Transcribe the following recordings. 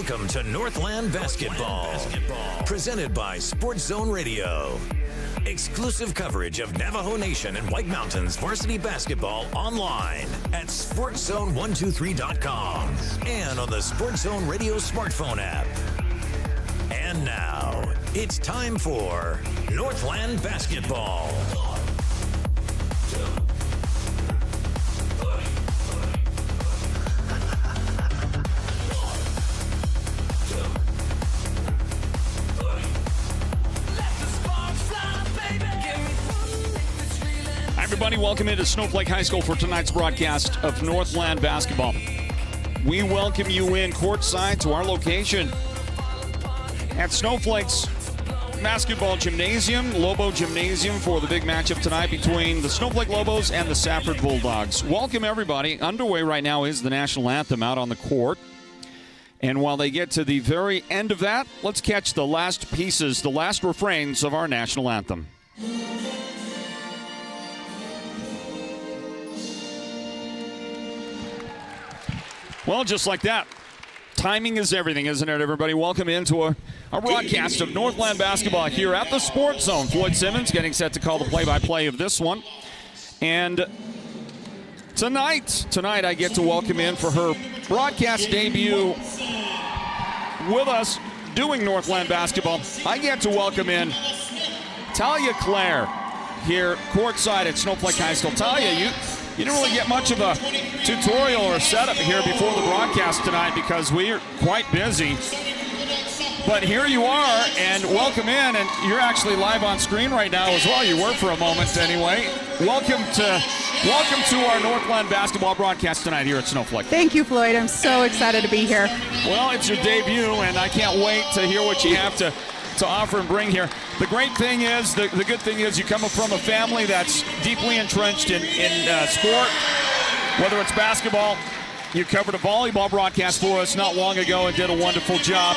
Welcome to Northland Basketball, presented by Sports Zone Radio. Exclusive coverage of Navajo Nation and White Mountains varsity basketball online at sportszone123.com and on the Sports Zone Radio smartphone app. And now, it's time for Northland Basketball. Everybody, welcome into Snowflake High School for tonight's broadcast of Northland Basketball. We welcome you in courtside to our location at Snowflake's Basketball Gymnasium, Lobo Gymnasium, for the big matchup tonight between the Snowflake Lobos and the Safford Bulldogs. Welcome, everybody. Underway right now is the national anthem out on the court. And while they get to the very end of that, let's catch the last pieces, the last refrains of our national anthem. Well, just like that. Timing is everything, isn't it, everybody? Welcome into a broadcast of Northland Basketball here at the Sports Zone. Floyd Simmons getting set to call the play-by-play of this one. And tonight I get to welcome in for her broadcast debut with us doing Northland Basketball. I get to welcome in Talia Clare here courtside at Snowflake High School. Talia, you didn't really get much of a tutorial or setup here before the broadcast tonight because we are quite busy. But here you are, and welcome in, and you're actually live on screen right now as well. You were for a moment anyway. Welcome to our Northland Basketball broadcast tonight here at Snowflake. Thank you, Floyd. I'm so excited to be here. Well, it's your debut, and I can't wait to hear what you have to offer and bring here. The great thing is, the good thing is you come from a family that's deeply entrenched in sport, whether it's basketball. You covered a volleyball broadcast for us not long ago and did a wonderful job.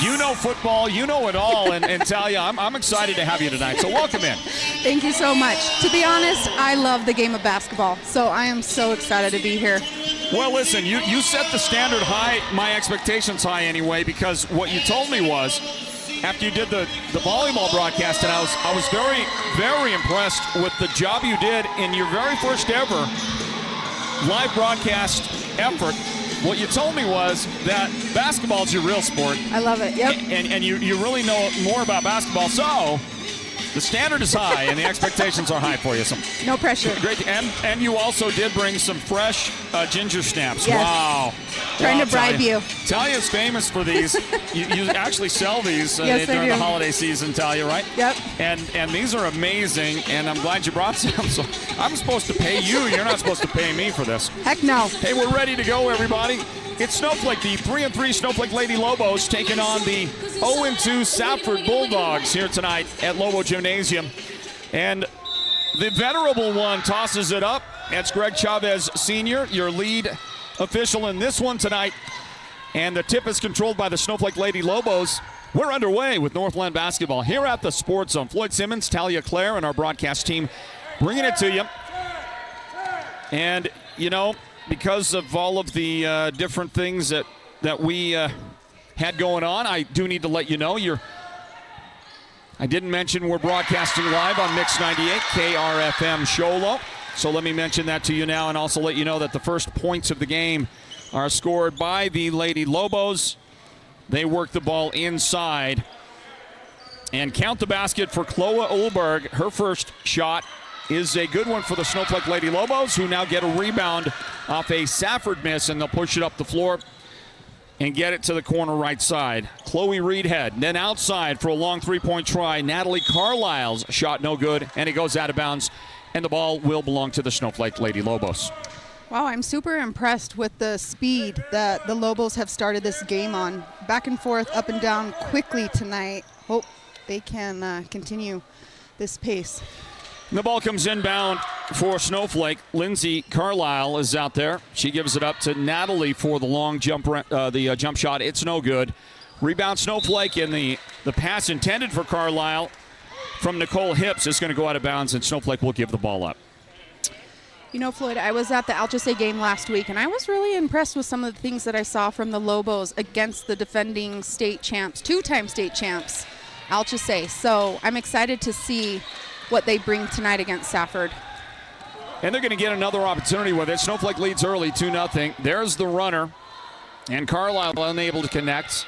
You know football, you know it all, and Talia, I'm excited to have you tonight, so welcome in. Thank you so much. To be honest, I love the game of basketball, so I am so excited to be here. Well, listen, you set the standard high, my expectations high anyway, because what you told me was, after you did the volleyball broadcast, and I was very, very impressed with the job you did in your very first ever live broadcast effort. What you told me was that basketball is your real sport. I love it, yep. And you really know more about basketball, so the standard is high and the expectations are high for you. So no pressure. Great, and you also did bring some fresh ginger snaps. Yes. Wow. Trying to bribe you. Talia's famous for these. you actually sell these yes, during the holiday season, Talia, right? Yep. And these are amazing, and I'm glad you brought some. So I'm supposed to pay you. You're not supposed to pay me for this. Heck no. Hey, we're ready to go, everybody. It's Snowflake, the 3-3 Snowflake Lady Lobos, taking on the 0-2 Safford Bulldogs here tonight at Lobo Gymnasium. And the venerable one tosses it up. That's Greg Chavez Sr., your lead official in this one tonight. And the tip is controlled by the Snowflake Lady Lobos. We're underway with Northland Basketball here at the Sports Zone. Floyd Simmons, Talia Clare, and our broadcast team bringing it to you. And, you know, because of all of the different things that we had going on, I do need to let you know I didn't mention we're broadcasting live on Mix 98, KRFM Sholo. So let me mention that to you now and also let you know that the first points of the game are scored by the Lady Lobos. They work the ball inside. And count the basket for Chloe Ulberg. Her first shot is a good one for the Snowflake Lady Lobos, who now get a rebound off a Safford miss, and they'll push it up the floor and get it to the corner right side. Chloe Reedhead, then outside for a long three-point try. Natalie Carlisle's shot no good, and it goes out of bounds, and the ball will belong to the Snowflake Lady Lobos. Wow, I'm super impressed with the speed that the Lobos have started this game on. Back and forth, up and down quickly tonight. Hope they can continue this pace. The ball comes inbound for Snowflake. Lindsay Carlisle is out there. She gives it up to Natalie for the long jump shot. It's no good. Rebound Snowflake, and the pass intended for Carlisle from Nicole Hips is going to go out of bounds, and Snowflake will give the ball up. You know, Floyd, I was at the Alchese game last week, and I was really impressed with some of the things that I saw from the Lobos against the defending state champs, 2-time state champs, Alchese. So I'm excited to see what they bring tonight against Safford. And they're going to get another opportunity with it. Snowflake leads early 2-0. There's the runner. And Carlisle unable to connect.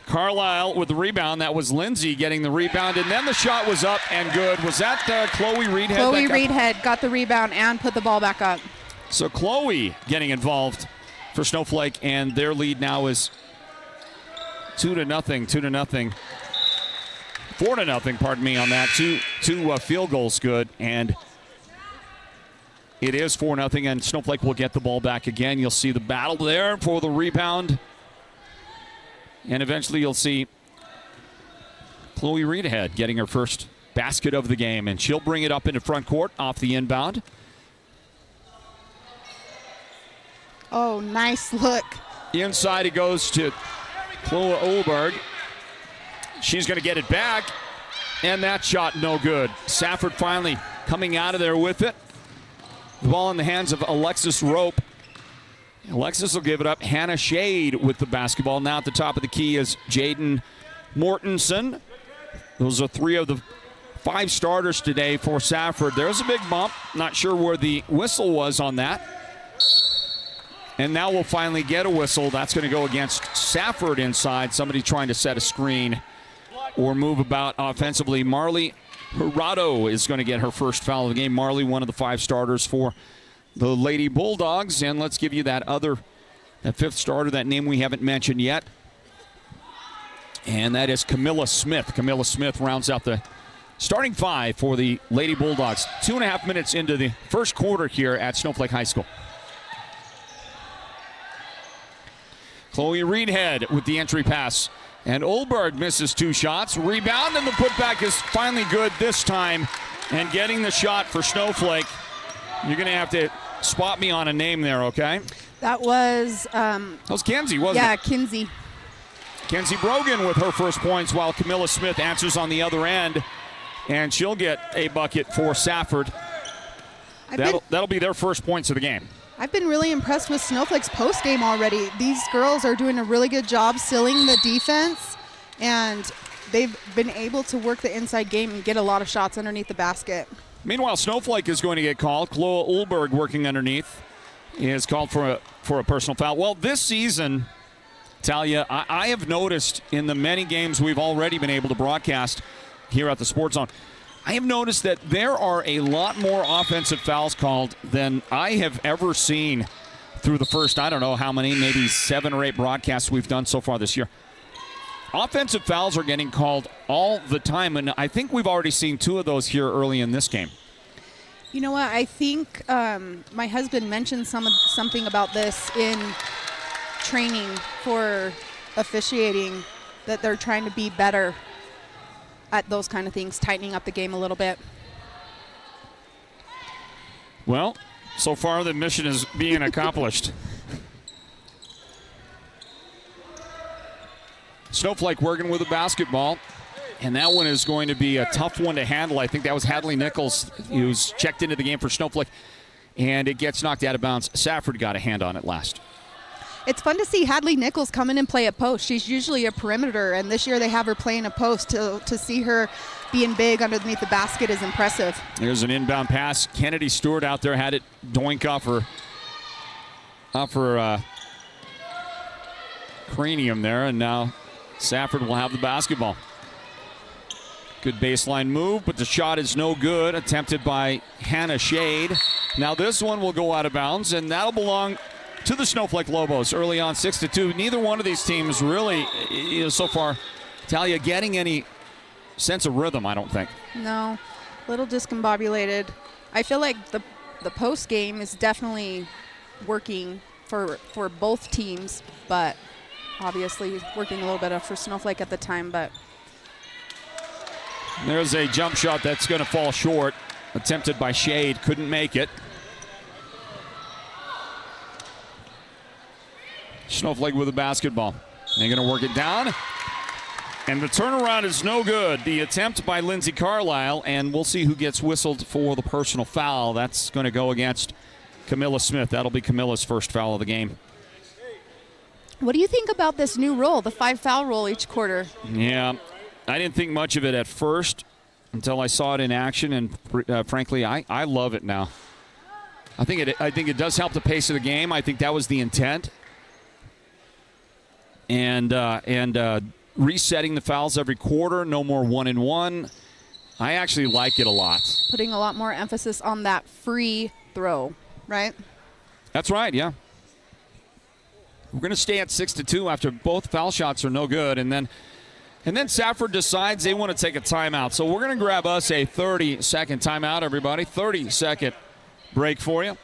Carlisle with the rebound. That was Lindsay getting the rebound. And then the shot was up and good. Was that Chloe Reedhead? Chloe Reedhead got the rebound and put the ball back up. So Chloe getting involved for Snowflake. And their lead now is 2-0. 2-0. 4-0, pardon me, on that. Two field goals good. And it is 4-0, and Snowflake will get the ball back again. You'll see the battle there for the rebound. And eventually you'll see Chloe Reedhead getting her first basket of the game, and she'll bring it up into front court off the inbound. Oh, nice look. Inside it goes to Chloe Olberg. She's going to get it back, and that shot no good. Safford finally coming out of there with it. The ball in the hands of Alexis Rope. Alexis will give it up. Hannah Shade with the basketball. Now at the top of the key is Jaden Mortensen. Those are 3 of the 5 starters today for Safford. There's a big bump. Not sure where the whistle was on that. And now we'll finally get a whistle. That's going to go against Safford inside. Somebody trying to set a screen or move about offensively. Marley Hirado is going to get her first foul of the game. Marley, one of the 5 starters for the Lady Bulldogs. And let's give you that 5th starter, that name we haven't mentioned yet. And that is Camilla Smith. Camilla Smith rounds out the starting 5 for the Lady Bulldogs. 2.5 minutes into the first quarter here at Snowflake High School. Chloe Reedhead with the entry pass. And Olberg misses 2 shots. Rebound, and the putback is finally good this time. And getting the shot for Snowflake. You're going to have to spot me on a name there, okay? That was... that was Kenzie, wasn't it? Yeah, Kinsey. Kenzie Brogan with her first points, while Camilla Smith answers on the other end. And she'll get a bucket for Safford. That'll be their first points of the game. I've been really impressed with Snowflake's post game already. These girls are doing a really good job sealing the defense, and they've been able to work the inside game and get a lot of shots underneath the basket. Meanwhile, Snowflake is going to get called. Chloe Olberg working underneath is called for a personal foul. Well, this season, Talia, I have noticed in the many games we've already been able to broadcast here at the Sports Zone, I have noticed that there are a lot more offensive fouls called than I have ever seen through the first, I don't know how many, maybe 7 or 8 broadcasts we've done so far this year. Offensive fouls are getting called all the time, and I think we've already seen 2 of those here early in this game. You know what? I think my husband mentioned something about this in training for officiating, that they're trying to be better at those kind of things, tightening up the game a little bit. Well, so far the mission is being accomplished. Snowflake working with the basketball, and that one is going to be a tough one to handle. I think that was Hadley Nichols who's checked into the game for Snowflake, and it gets knocked out of bounds. Safford got a hand on it last. It's fun to see Hadley Nichols come in and play a post. She's usually a perimeter, and this year they have her playing a post. To see her being big underneath the basket is impressive. There's an inbound pass. Kennedy Stewart out there had it doink off her cranium there, and now Safford will have the basketball. Good baseline move, but the shot is no good. Attempted by Hannah Shade. Now this one will go out of bounds, and that'll belong to the Snowflake Lobos early on, 6-2. Neither one of these teams really, so far, Talia, getting any sense of rhythm, I don't think. No, a little discombobulated. I feel like the post game is definitely working for both teams, but obviously working a little bit for Snowflake at the time. But there's a jump shot that's going to fall short. Attempted by Shade, couldn't make it. Snowflake with the basketball. They're going to work it down. And the turnaround is no good. The attempt by Lindsay Carlisle, and we'll see who gets whistled for the personal foul. That's going to go against Camilla Smith. That'll be Camilla's first foul of the game. What do you think about this new rule, the 5-foul rule each quarter? Yeah, I didn't think much of it at first until I saw it in action, and frankly, I love it now. I think it does help the pace of the game. I think that was the intent. And resetting the fouls every quarter, no more 1-and-1. I actually like it a lot. Putting a lot more emphasis on that free throw, right? That's right, yeah. We're going to stay at 6-2 after both foul shots are no good. And then Safford decides they want to take a timeout. So we're going to grab us a 30-second timeout, everybody. 30-second break for you.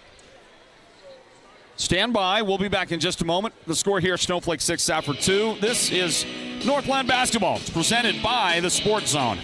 Stand by. We'll be back in just a moment. The score here, Snowflake 6, Safford 2. This is Northland Basketball. It's presented by the Sports Zone.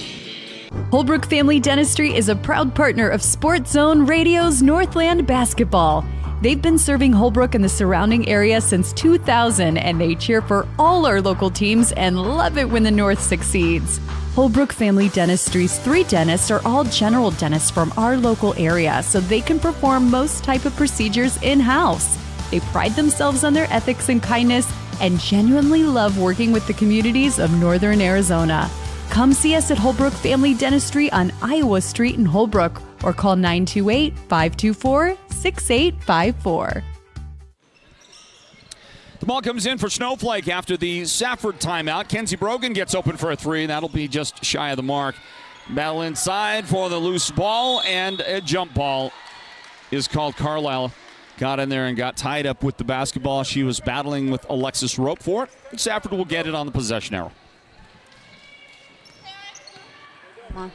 Holbrook Family Dentistry is a proud partner of Sports Zone Radio's Northland Basketball. They've been serving Holbrook and the surrounding area since 2000, and they cheer for all our local teams and love it when the North succeeds. Holbrook Family Dentistry's 3 dentists are all general dentists from our local area, so they can perform most type of procedures in-house. They pride themselves on their ethics and kindness and genuinely love working with the communities of Northern Arizona. Come see us at Holbrook Family Dentistry on Iowa Street in Holbrook or call 928-524-6854. The ball comes in for Snowflake after the Safford timeout. Kenzie Brogan gets open for a 3. That'll be just shy of the mark. Battle inside for the loose ball, and a jump ball is called. Carlisle got in there and got tied up with the basketball. She was battling with Alexis Rope for it. Safford will get it on the possession arrow. Come on.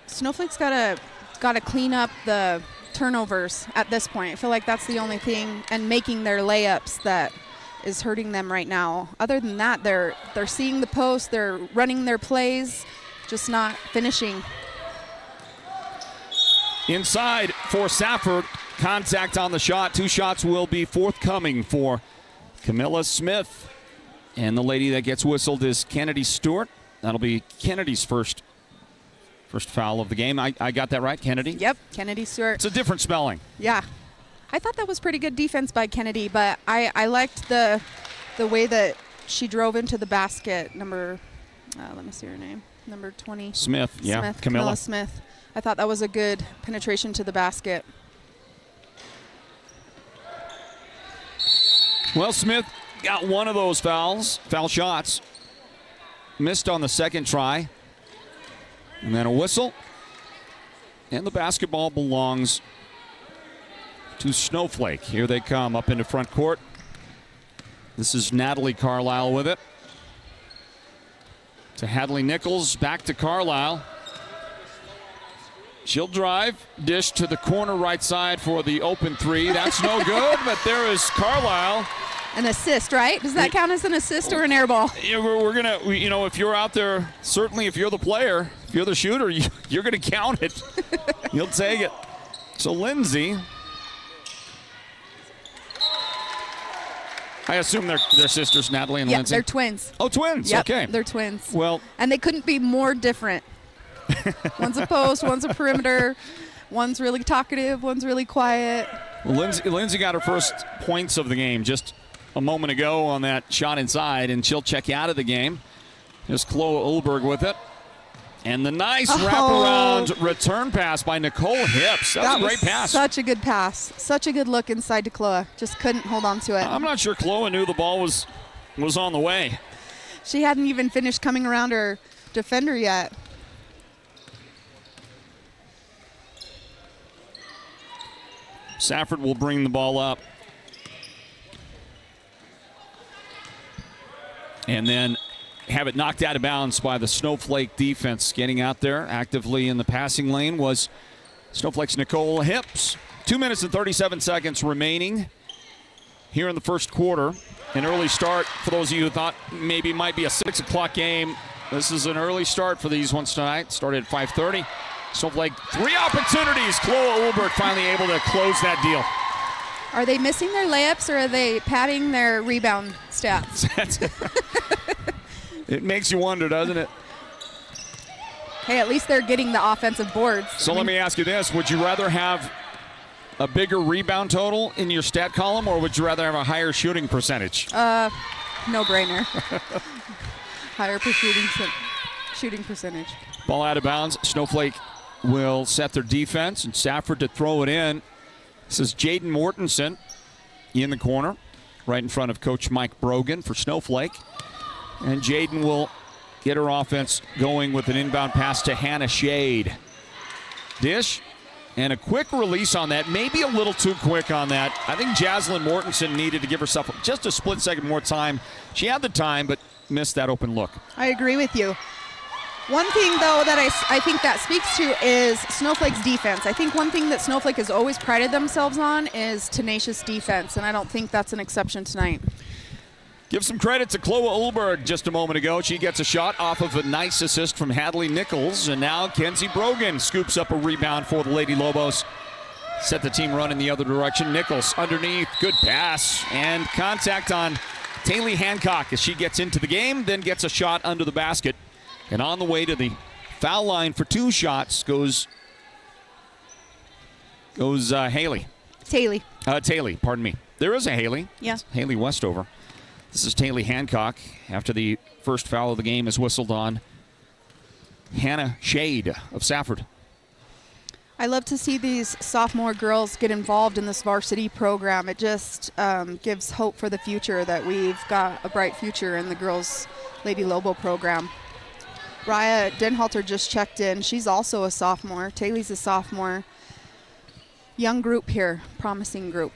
Snowflake's got to clean up the turnovers at this point. I feel like that's the only thing, and making their layups, that is hurting them right now. Other than that, they're seeing the post, they're running their plays, just not finishing. Inside for Safford. Contact on the shot. 2 shots will be forthcoming for Camilla Smith. And the lady that gets whistled is Kennedy Stewart. That'll be Kennedy's first foul of the game. I got that right, Kennedy? Yep, Kennedy Stewart. It's a different spelling. Yeah. I thought that was pretty good defense by Kennedy, but I liked the way that she drove into the basket. Let me see her name. Number 20. Smith, yeah. Smith, Camilla Smith. I thought that was a good penetration to the basket. Well, Smith got one of those foul shots. Missed on the second try. And then a whistle. And the basketball belongs to Snowflake. Here they come up into front court. This is Natalie Carlisle with it. To Hadley Nichols, back to Carlisle. She'll drive, dish to the corner right side for the open 3. That's no good, but there is Carlisle. An assist, right? Does that count as an assist or an air ball? Yeah, we're going to, if you're out there, certainly if you're the player, if you're the shooter, you're going to count it. You'll take it. So Lindsay, I assume they're sisters, Natalie and Lindsay? Yeah, they're twins. Oh, twins, yep, okay. They're twins. Well, and they couldn't be more different. One's a post, one's a perimeter, one's really talkative, one's really quiet. Well, Lindsay got her first points of the game just a moment ago on that shot inside, and she'll check out of the game. Here's Chloe Ulberg with it. And the nice wraparound return pass by Nicole Hips. That was a great pass. Such a good pass. Such a good look inside to Chloe. Just couldn't hold on to it. I'm not sure Chloe knew the ball was on the way. She hadn't even finished coming around her defender yet. Safford will bring the ball up. And then have it knocked out of bounds by the Snowflake defense. Getting out there actively in the passing lane was Snowflake's Nicole Hips. 2 minutes and 37 seconds remaining here in the first quarter. An early start for those of you who thought maybe it might be a 6 o'clock game. This is an early start for these ones tonight. Started at 5:30. Snowflake, 3 opportunities. Chloe Ulberg finally able to close that deal. Are they missing their layups, or are they padding their rebound stats? It makes you wonder, doesn't it? Hey, at least they're getting the offensive boards. So let me ask you this. Would you rather have a bigger rebound total in your stat column, or would you rather have a higher shooting percentage? No-brainer. Higher shooting percentage. Ball out of bounds. Snowflake will set their defense, and Safford to throw it in. This is Jaden Mortensen in the corner, right in front of Coach Mike Brogan for Snowflake. And Jaden will get her offense going with an inbound pass to Hannah Shade. Dish, and a quick release on that. Maybe a little too quick on that. I think Jaslyn Mortensen needed to give herself just a split second more time. She had the time, but missed that open look. I agree with you. One thing, though, that I think that speaks to is Snowflake's defense. I think one thing that Snowflake has always prided themselves on is tenacious defense, and I don't think that's an exception tonight. Give some credit to Chloe Ulberg just a moment ago. She gets a shot off of a nice assist from Hadley Nichols, and now Kenzie Brogan scoops up a rebound for the Lady Lobos. Set the team running the other direction. Nichols underneath, good pass, and contact on Taylor Hancock as she gets into the game, then gets a shot under the basket. And on the way to the foul line for 2 shots goes Haley. Taylor, pardon me. There is a Haley. Yeah. It's Haley Westover. This is Taylor Hancock after the first foul of the game is whistled on Hannah Shade of Safford. I love to see these sophomore girls get involved in this varsity program. It just gives hope for the future that we've got a bright future in the girls Lady Lobo program. Raya Denhalter just checked in. She's also a sophomore. Taylor's a sophomore. Young group here, promising group.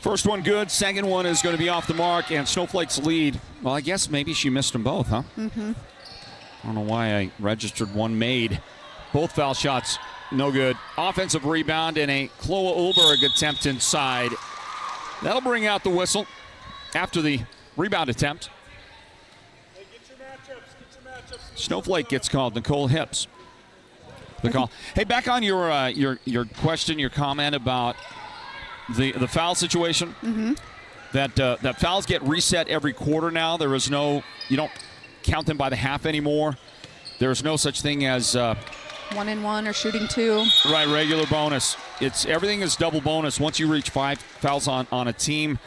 First one good, second one is going to be off the mark, and Snowflake's lead. Well, I guess maybe she missed them both, huh? Mm-hmm. I don't know why I registered one made. Both foul shots, no good. Offensive rebound and a Chloe Ulberg attempt inside. That'll bring out the whistle after the rebound attempt. Hey, get your matchups. Snowflake gets called. Nicole Hips. The call. Hey, back on your question, your comment about the foul situation. Mm-hmm. That fouls get reset every quarter now. There is no, you don't count them by the half anymore. There's no such thing as 1-and-1 or shooting 2. Right, regular bonus. Everything is double bonus once you reach 5 fouls on a team.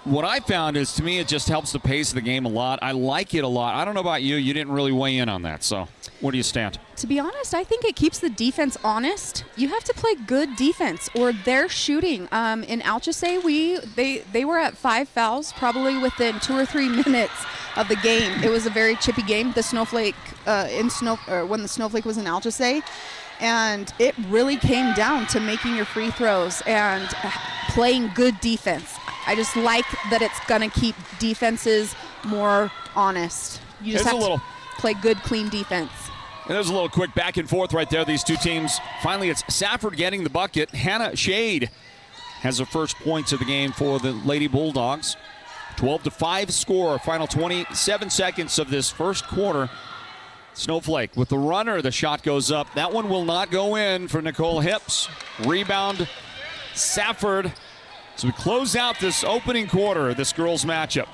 What I found is, to me, it just helps the pace of the game a lot. I like it a lot. I don't know about you. You didn't really weigh in on that. So where do you stand? To be honest, I think it keeps the defense honest. You have to play good defense, or they're shooting. In Alchese, they were at 5 fouls probably within 2 or 3 minutes of the game. It was a very chippy game. The Snowflake when the Snowflake was in Alchese, and it really came down to making your free throws and playing good defense. I just like that it's going to keep defenses more honest. You just have to play good, clean defense. And there's a little quick back and forth right there. These two teams. Finally, it's Safford getting the bucket. Hannah Shade has her first points of the game for the Lady Bulldogs. 12-5 score. Final 27 seconds of this first quarter. Snowflake with the runner. The shot goes up. That one will not go in for Nicole Hips. Rebound, Safford. So we close out this opening quarter of this girls' matchup.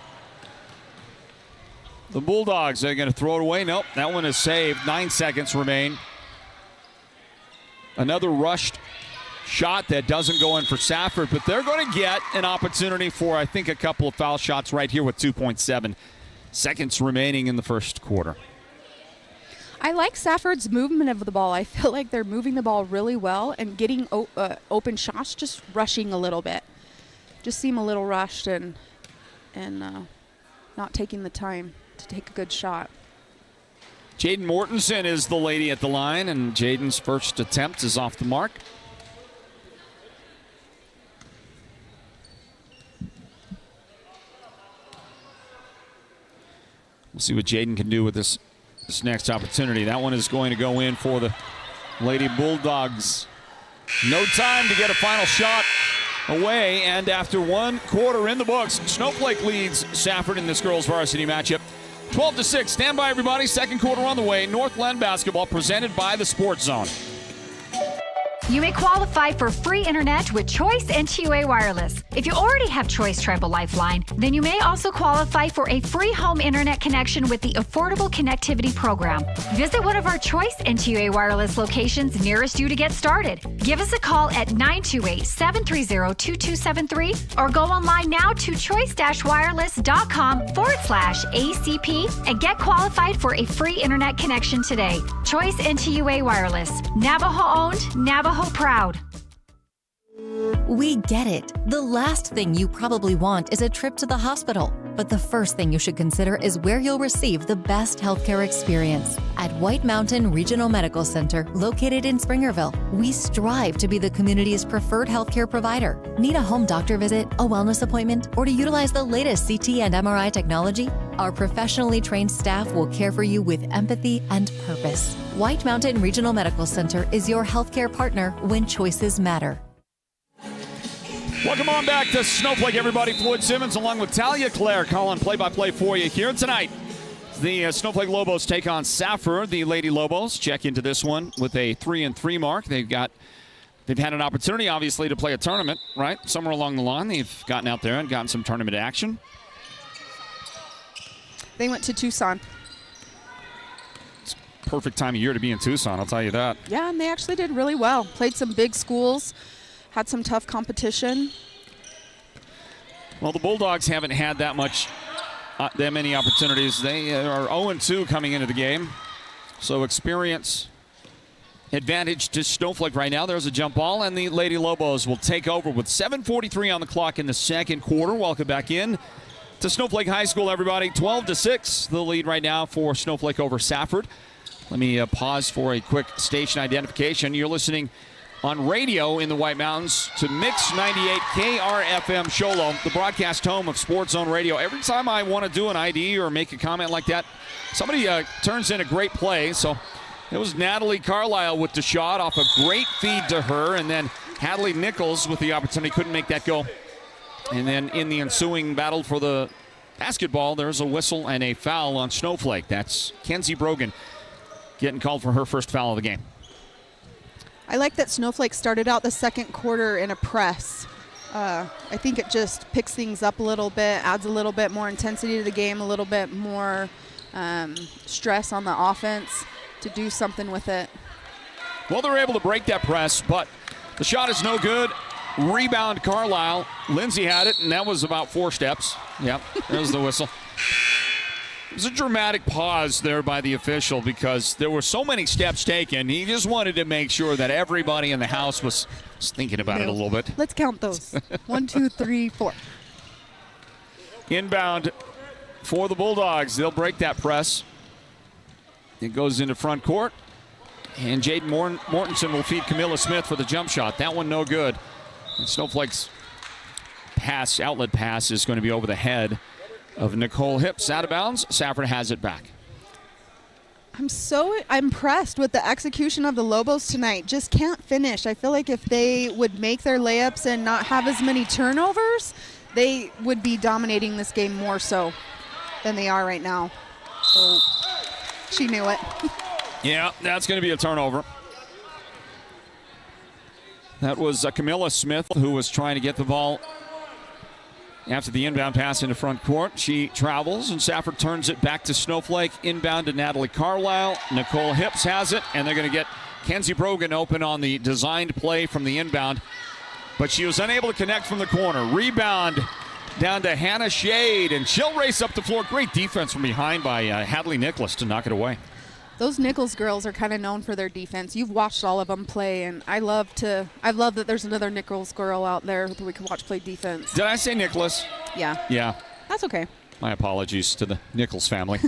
The Bulldogs are going to throw it away. Nope, that one is saved. 9 seconds remain. Another rushed shot that doesn't go in for Safford, but they're going to get an opportunity for, I think, a couple of foul shots right here with 2.7 seconds remaining in the first quarter. I like Safford's movement of the ball. I feel like they're moving the ball really well and getting open shots, just rushing a little bit. Just seem a little rushed and not taking the time to take a good shot. Jaden Mortensen is the lady at the line, and Jaden's first attempt is off the mark. We'll see what Jaden can do with this next opportunity. That one is going to go in for the Lady Bulldogs. No time to get a final shot away, and after 1 quarter in the books, Snowflake leads Safford in this girls varsity matchup. 12-6. Stand by, everybody. Second quarter on the way. Northland Basketball presented by the Sports Zone. You may qualify for free internet with Choice NTUA Wireless. If you already have Choice Tribal Lifeline, then you may also qualify for a free home internet connection with the Affordable Connectivity Program. Visit one of our Choice NTUA Wireless locations nearest you to get started. Give us a call at 928-730-2273 or go online now to choice-wireless.com/ACP and get qualified for a free internet connection today. Choice NTUA Wireless. Navajo owned, Navajo proud. We get it. The last thing you probably want is a trip to the hospital. But the first thing you should consider is where you'll receive the best healthcare experience. At White Mountain Regional Medical Center, located in Springerville, we strive to be the community's preferred healthcare provider. Need a home doctor visit, a wellness appointment, or to utilize the latest CT and MRI technology? Our professionally trained staff will care for you with empathy and purpose. White Mountain Regional Medical Center is your healthcare partner when choices matter. Welcome on back to Snowflake, everybody. Floyd Simmons along with Talia Claire calling play-by-play for you here tonight. The Snowflake Lobos take on Safford. The Lady Lobos check into this one with a 3-3 mark. They've had an opportunity, obviously, to play a tournament, right? Somewhere along the line, they've gotten out there and gotten some tournament action. They went to Tucson. It's perfect time of year to be in Tucson, I'll tell you that. Yeah, and they actually did really well. Played some big schools. Had some tough competition. Well, the Bulldogs haven't had that many opportunities. They are 0-2 coming into the game. So experience advantage to Snowflake right now. There's a jump ball, and the Lady Lobos will take over with 7:43 on the clock in the second quarter. Welcome back in to Snowflake High School, everybody. 12-6, the lead right now for Snowflake over Safford. Let me pause for a quick station identification. You're listening on radio in the White Mountains to Mix 98 KRFM Sholo, the broadcast home of Sports Zone Radio. Every time I want to do an ID or make a comment like that, somebody turns in a great play. So it was Natalie Carlisle with the shot off a great feed to her, and then Hadley Nichols with the opportunity, couldn't make that go. And then in the ensuing battle for the basketball, there's a whistle and a foul on Snowflake. That's Kenzie Brogan getting called for her first foul of the game. I like that Snowflake started out the second quarter in a press. I think it just picks things up a little bit, adds a little bit more intensity to the game, a little bit more stress on the offense to do something with it. Well, they're able to break that press, but the shot is no good. Rebound, Carlisle. Lindsay had it, and that was about 4 steps. Yep, there's the whistle. It was a dramatic pause there by the official because there were so many steps taken. He just wanted to make sure that everybody in the house was thinking about it a little bit. Let's count those. 1, 2, 3, 4. Inbound for the Bulldogs. They'll break that press. It goes into front court. And Jaden Mortensen will feed Camilla Smith for the jump shot. That one no good. And Snowflake's outlet pass is going to be over the head of Nicole Hips, out of bounds. Safford has it back. I'm so impressed with the execution of the Lobos tonight. Just can't finish. I feel like if they would make their layups and not have as many turnovers, they would be dominating this game more so than they are right now. So she knew it. Yeah, that's going to be a turnover. That was Camilla Smith, who was trying to get the ball after the inbound pass into front court. She travels, and Safford turns it back to Snowflake. Inbound to Natalie Carlisle. Nicole Hips has it, and they're going to get Kenzie Brogan open on the designed play from the inbound. But she was unable to connect from the corner. Rebound down to Hannah Shade, and she'll race up the floor. Great defense from behind by Hadley Nicholas to knock it away. Those Nichols girls are kind of known for their defense. You've watched all of them play, and I love that there's another Nichols girl out there that we can watch play defense. Did I say Nicholas? Yeah. Yeah. That's okay. My apologies to the Nichols family.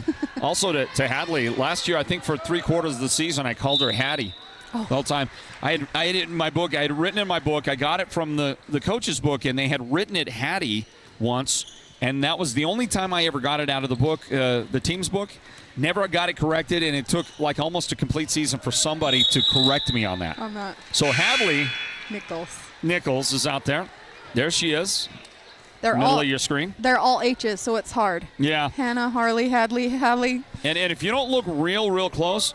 Also to Hadley. Last year, I think for 3/4 of the season, I called her Hattie the whole time. I had it in my book. I had written in my book. I got it from the coach's book, and they had written it Hattie once, and that was the only time I ever got it out of the book, the team's book. Never got it corrected, and it took like almost a complete season for somebody to correct me on that. On that. So Hadley Nichols is out there. There she is. They're middle of your screen. They're all H's, so it's hard. Yeah. Hannah, Harley, Hadley. And if you don't look real close,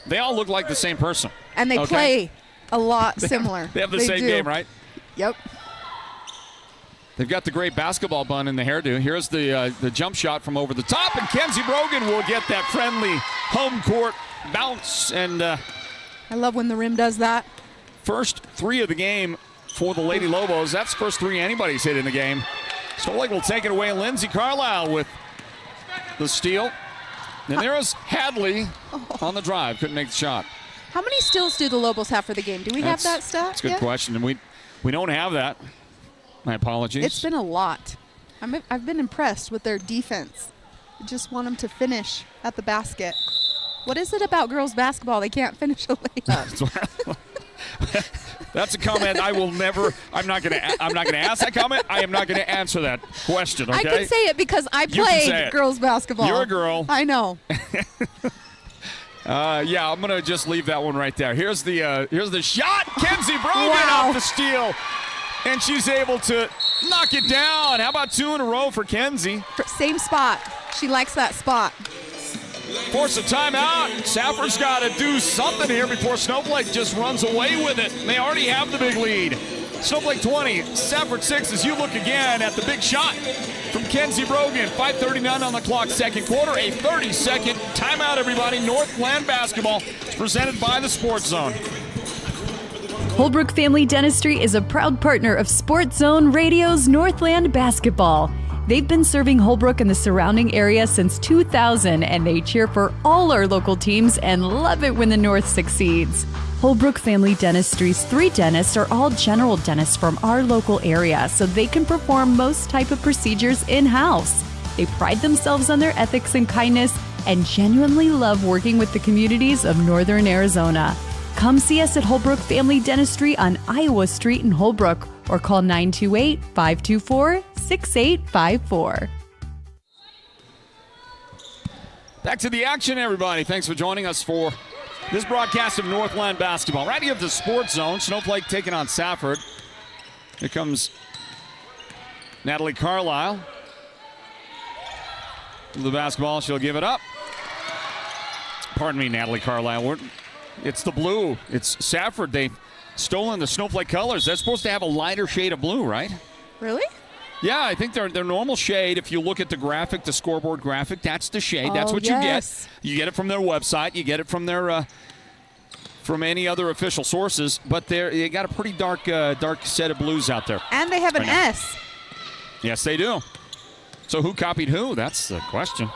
they all look like the same person. And they play a lot similar. They have the same game, right? Yep. They've got the great basketball bun in the hairdo. Here's the jump shot from over the top, and Kenzie Brogan will get that friendly home court bounce. And I love when the rim does that. first three of the game for the Lady Lobos. That's the first three anybody's hit in the game. Snowflake will take it away. Lindsay Carlisle with the steal. And there's Hadley on the drive. Couldn't make the shot. How many steals do the Lobos have for the game? Do we have that stat? That's a good question. And we don't have that. My apologies. It's been a lot. I've been impressed with their defense. I just want them to finish at the basket. What is it about girls basketball? They can't finish a layup. That's a comment I will never. I'm not gonna ask that comment. I am not gonna answer that question. Okay. I can say it because I played girls basketball. You're a girl. I know. Yeah, I'm gonna just leave that one right there. Here's the shot. Kenzie Brogan off the steal. And she's able to knock it down. How about two in a row for Kenzie? Same spot. She likes that spot. Force a timeout. Safford's got to do something here before Snowflake just runs away with it. They already have the big lead. Snowflake 20, Safford 6 as you look again at the big shot from Kenzie Brogan. 5:39 on the clock, second quarter. A 30-second timeout, everybody. Northland Basketball is presented by the Sports Zone. Holbrook Family Dentistry is a proud partner of Sports Zone Radio's Northland Basketball. They've been serving Holbrook and the surrounding area since 2000, and they cheer for all our local teams and love it when the North succeeds. Holbrook Family Dentistry's 3 dentists are all general dentists from our local area, so they can perform most type of procedures in-house. They pride themselves on their ethics and kindness and genuinely love working with the communities of Northern Arizona. Come see us at Holbrook Family Dentistry on Iowa Street in Holbrook or call 928-524-6854. Back to the action, everybody. Thanks for joining us for this broadcast of Northland Basketball. Right here at the Sports Zone, Snowflake taking on Safford. Here comes Natalie Carlisle. The basketball, she'll give it up. Pardon me, Natalie Carlisle. It's the blue. It's Safford. They've stolen the Snowflake colors. They're supposed to have a lighter shade of blue, right? Really? Yeah, I think their normal shade, if you look at the graphic, the scoreboard graphic, that's the shade. That's what you get. You get it from their website. You get it from their from any other official sources. But they got a pretty dark set of blues out there. And they have an S. Yes, they do. So who copied who? That's the question.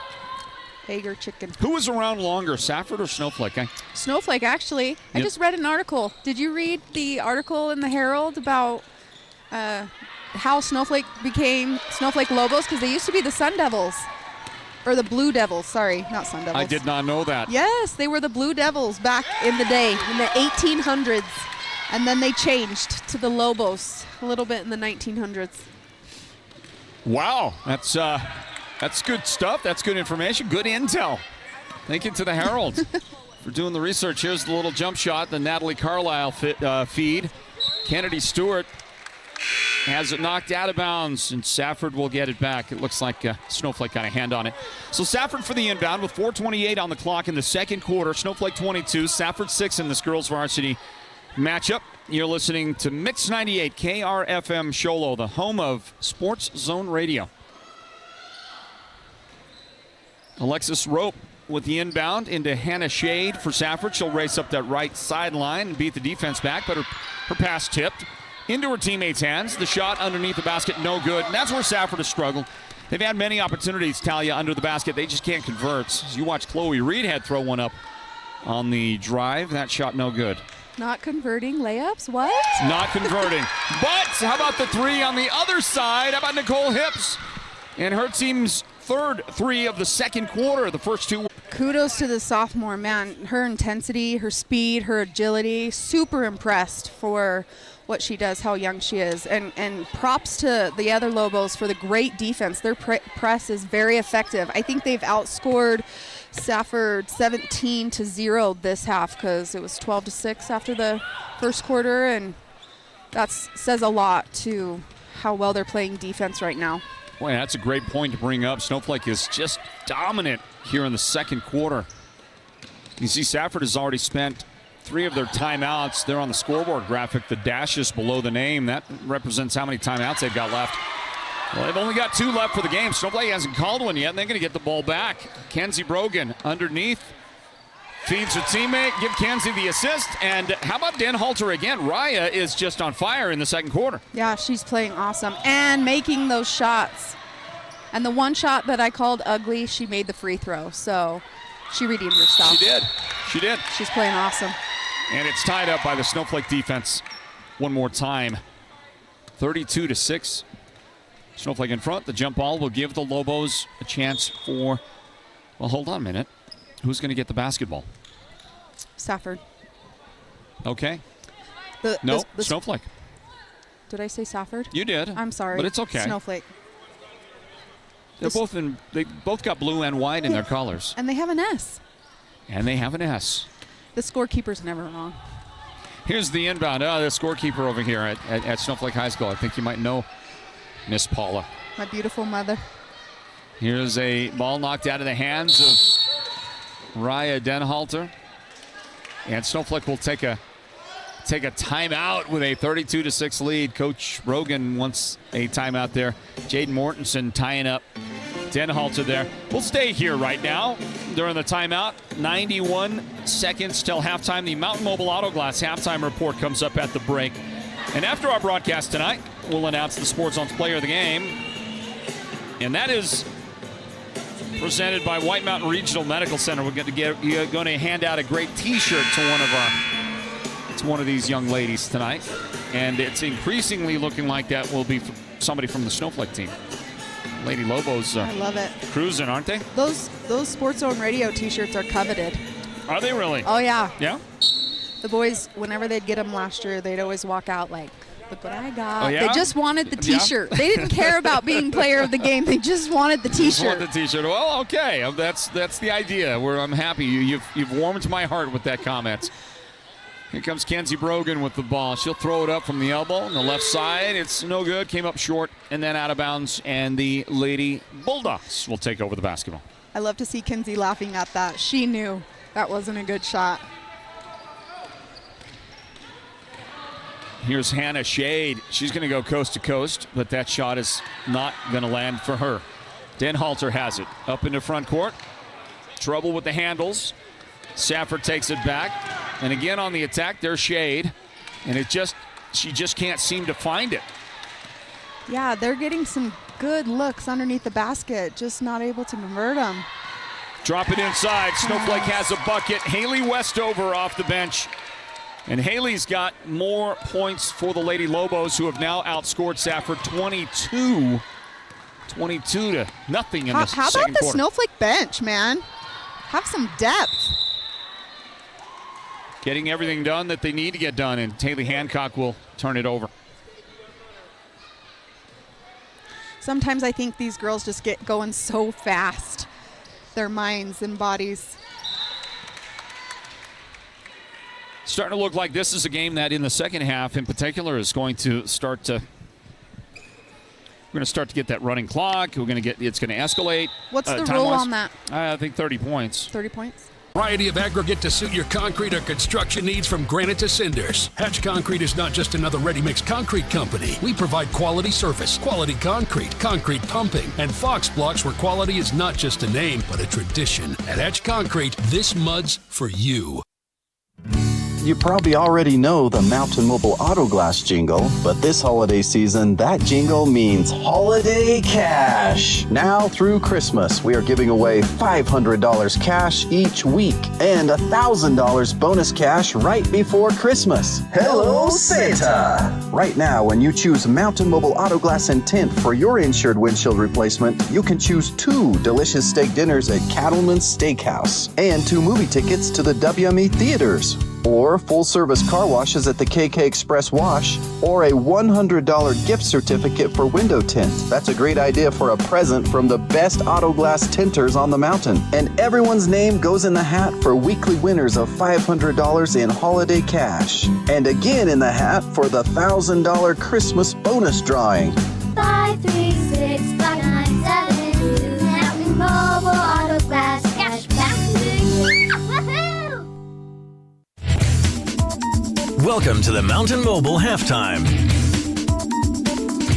Hager chicken. Who was around longer, Safford or Snowflake? Snowflake, actually. I just read an article. Did you read the article in the Herald about how Snowflake became Snowflake Lobos? Because they used to be the Sun Devils. Or the Blue Devils. Sorry, not Sun Devils. I did not know that. Yes, they were the Blue Devils back in the day, in the 1800s. And then they changed to the Lobos a little bit in the 1900s. Wow, that's good stuff. That's good information. Good intel. Thank you to the Herald for doing the research. Here's the little jump shot, the Natalie Carlisle feed. Kennedy Stewart has it knocked out of bounds, and Safford will get it back. It looks like Snowflake got a hand on it. So Safford for the inbound with 4:28 on the clock in the second quarter. Snowflake 22, Safford 6 in this girls varsity matchup. You're listening to Mix 98 KRFM Sholo, the home of Sports Zone Radio. Alexis Rope with the inbound into Hannah Shade for Safford. She'll race up that right sideline and beat the defense back, but her pass tipped into her teammate's hands. The shot underneath the basket, no good. And that's where Safford has struggled. They've had many opportunities, Talia, under the basket. They just can't convert. As you watch Chloe Reedhead throw one up on the drive, that shot no good. Not converting layups? What? Not converting. But how about the three on the other side? How about Nicole Hips? And her team's third three of the second quarter, the first two. Kudos to the sophomore, man. Her intensity, her speed, her agility, super impressed for what she does, how young she is. And props to the other Lobos for the great defense. Their press is very effective. I think they've outscored Safford 17-0 this half because it was 12-6 after the first quarter, and that says a lot to how well they're playing defense right now. Boy, that's a great point to bring up. Snowflake is just dominant here in the second quarter. You see Safford has already spent 3 of their timeouts. They're on the scoreboard graphic. The dashes below the name, that represents how many timeouts they've got left. Well, they've only got 2 left for the game. Snowflake hasn't called one yet, and they're going to get the ball back. Kenzie Brogan underneath. Feeds her teammate, give Kenzie the assist. And how about Denhalter again? Raya is just on fire in the second quarter. Yeah, she's playing awesome and making those shots. And the one shot that I called ugly, she made the free throw. So she redeemed herself. She did. She's playing awesome. And it's tied up by the Snowflake defense one more time. 32-6. Snowflake in front. The jump ball will give the Lobos a chance for, well, hold on a minute. Who's going to get the basketball? Safford. Okay. Snowflake. Did I say Safford? You did. I'm sorry. But it's okay. Snowflake. They both got blue and white in their colors. And they have an S. The scorekeeper's never wrong. Here's the inbound. The scorekeeper over here at Snowflake High School. I think you might know Miss Paula. My beautiful mother. Here's a ball knocked out of the hands of Raya Denhalter. And Snowflake will take a timeout with a 32-6 lead. Coach Rogan wants a timeout there. Jaden Mortensen tying up Denhalter there. We'll stay here right now during the timeout. 91 seconds till halftime. The Mountain Mobile Auto Glass halftime report comes up at the break. And after our broadcast tonight, we'll announce the Sports Zone's player of the game. And that is presented by White Mountain Regional Medical Center. We're going to hand out a great T-shirt to one of these young ladies tonight. And it's increasingly looking like that will be somebody from the Snowflake team. Lady Lobos I love it. Cruising, aren't they? Those Sports Zone Radio T-shirts are coveted. Are they really? Oh, yeah. Yeah? The boys, whenever they'd get them last year, they'd always walk out like, look what I got. Oh, yeah? They just wanted the T-shirt. They didn't care about being player of the game. They just wanted the T-shirt. Well, okay. That's the idea. I'm happy. You've warmed my heart with that comment. Here comes Kenzie Brogan with the ball. She'll throw it up from the elbow on the left side. It's no good. Came up short and then out of bounds. And the Lady Bulldogs will take over the basketball. I love to see Kenzie laughing at that. She knew that wasn't a good shot. Here's Hannah Shade. She's going to go coast to coast, but that shot is not going to land for her. Denhalter has it up into front court. Trouble with the handles. Safford takes it back. And again on the attack, there's Shade. And she just can't seem to find it. Yeah, they're getting some good looks underneath the basket, just not able to convert them. Drop it inside. Snowflake has a bucket. Haley Westover off the bench. And Haley's got more points for the Lady Lobos, who have now outscored Safford 22 to nothing in the second quarter. How about the Snowflake bench, man? Have some depth. Getting everything done that they need to get done, and Haley Hancock will turn it over. Sometimes I think these girls just get going so fast, their minds and bodies. Starting to look like this is a game that in the second half in particular is going to start to, we're going to start to get that running clock. It's going to escalate. What's the rule on that? I think 30 points. 30 points? Variety of aggregate to suit your concrete or construction needs, from granite to cinders. Hatch Concrete is not just another ready-mix concrete company. We provide quality service, quality concrete pumping, and Fox blocks where quality is not just a name, but a tradition. At Hatch Concrete, this mud's for you. You probably already know the Mountain Mobile Auto Glass jingle, but this holiday season, that jingle means holiday cash. Now through Christmas, we are giving away $500 cash each week and $1,000 bonus cash right before Christmas. Hello, Santa! Right now, when you choose Mountain Mobile Auto Glass and Tint for your insured windshield replacement, you can choose 2 delicious steak dinners at Cattleman's Steakhouse and 2 movie tickets to the WME theaters, or full-service car washes at the KK Express Wash, or a $100 gift certificate for window tint. That's a great idea for a present from the best auto glass tinters on the mountain. And everyone's name goes in the hat for weekly winners of $500 in holiday cash. And again in the hat for the $1,000 Christmas bonus drawing. 536-597, Mountain Mobile Auto Glass Cash Back. Woohoo! Welcome to the Mountain Mobile Halftime.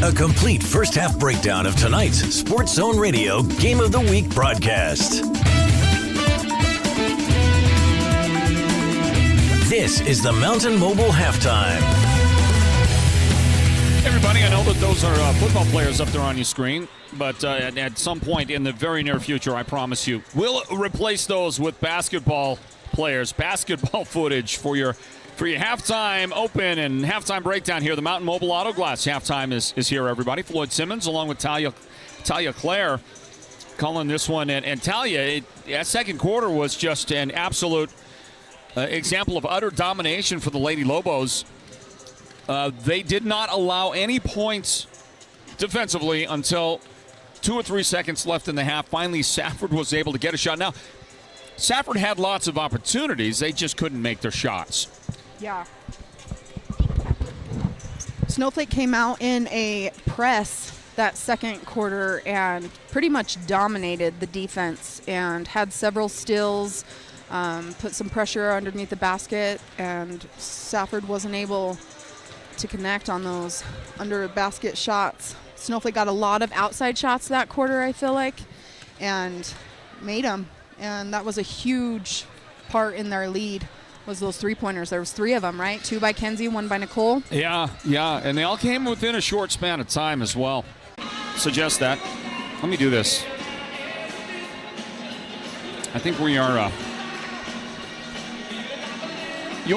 A complete first half breakdown of tonight's Sports Zone Radio Game of the Week broadcast. This is the Mountain Mobile Halftime. Everybody, I know that those are football players up there on your screen, but at some point in the very near future, I promise you, we'll replace those with basketball players, basketball footage for your halftime open and halftime breakdown here. The Mountain Mobile Auto Glass halftime is here, everybody. Floyd Simmons along with Talia Claire calling this one. And Talia, that second quarter was just an absolute example of utter domination for the Lady Lobos. They did not allow any points defensively until 2 or 3 seconds left in the half. Finally, Safford was able to get a shot. Now, Safford had lots of opportunities. They just couldn't make their shots. Yeah. Snowflake came out in a press that second quarter and pretty much dominated the defense and had several steals, put some pressure underneath the basket, and Safford wasn't able to connect on those under basket shots. Snowflake got a lot of outside shots that quarter, I feel like, and made them. And that was a huge part in their lead, was those three-pointers. There was 3 of them, right? 2 by Kenzie, 1 by Nicole. Yeah, and they all came within a short span of time as well. Suggest that. Let me do this. I think we are